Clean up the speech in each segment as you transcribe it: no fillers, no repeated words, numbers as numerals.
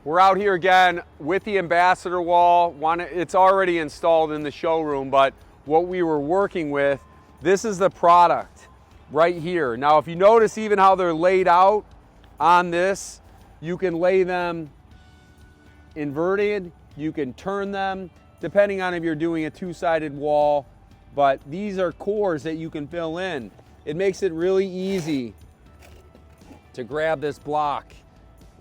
We're out here again with the Ambassador wall. It's already installed in the showroom, but what we were working with, this is the product right here. Now, if you notice even how they're laid out on this, you can lay them inverted, you can turn them, depending on if you're doing a two-sided wall, but these are cores that you can fill in. It makes it really easy to grab this block.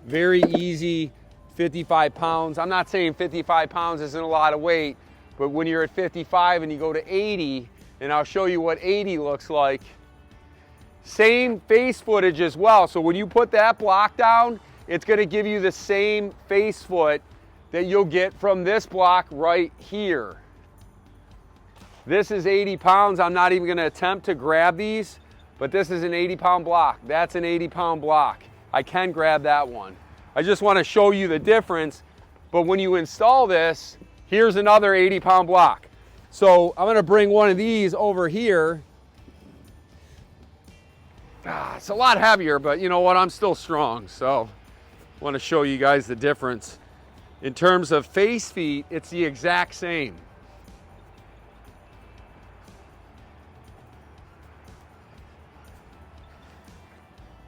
Very easy, 55 pounds. I'm not saying 55 pounds isn't a lot of weight, but when you're at 55 and you go to 80, and I'll show you what 80 looks like, same face footage as well. So when you put that block down, it's gonna give you the same face foot that you'll get from this block right here. This is 80 pounds. I'm not even gonna attempt to grab these, but this is an 80-pound block. That's an 80-pound block. I can grab that one. I just wanna show you the difference, but when you install this, here's another 80-pound block. So I'm gonna bring one of these over here. It's a lot heavier, but you know what, I'm still strong, so I wanna show you guys the difference. In terms of face feet, it's the exact same.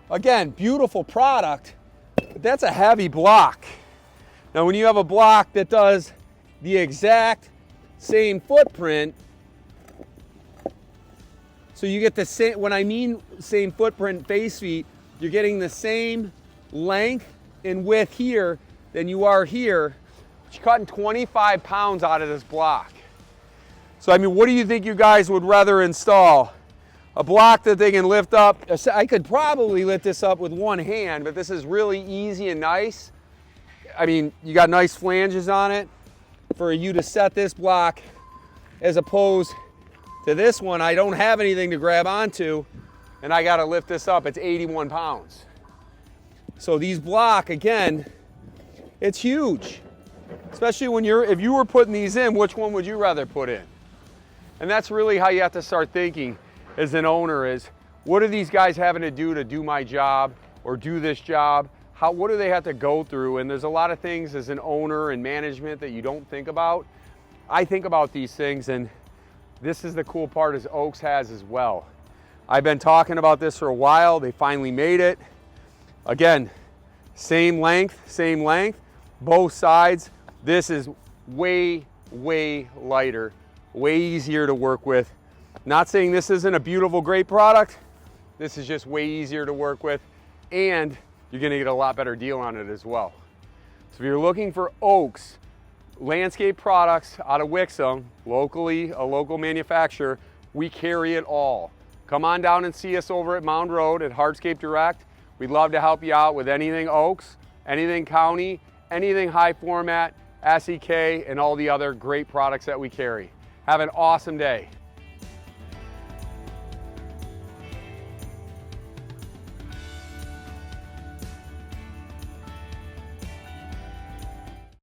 Again, beautiful product, but that's a heavy block. Now, when you have a block that does the exact same footprint, so you get the same, when I mean same footprint face feet, you're getting the same length and width here than you are here. You're cutting 25 pounds out of this block. So, I mean, what do you think you guys would rather install? A block that they can lift up. I could probably lift this up with one hand, but this is really easy and nice. I mean, you got nice flanges on it for you to set this block, as opposed to this one. I don't have anything to grab onto, and I gotta lift this up. It's 81 pounds. So these block, again, it's huge. Especially when if you were putting these in, which one would you rather put in? And that's really how you have to start thinking as an owner is, what are these guys having to do my job or do this job? What do they have to go through? And there's a lot of things as an owner and management that you don't think about. I think about these things, and this is the cool part is Oaks has as well. I've been talking about this for a while. They finally made it. Again, same length, both sides. This is way, way lighter, way easier to work with. Not saying this isn't a beautiful, great product. This is just way easier to work with, and you're gonna get a lot better deal on it as well. So if you're looking for Oaks landscape products out of Wixom, locally, a local manufacturer, we carry it all. Come on down and see us over at Mound Road at Hardscape Direct. We'd love to help you out with anything Oaks, anything County, anything high format, SEK, and all the other great products that we carry. Have an awesome day.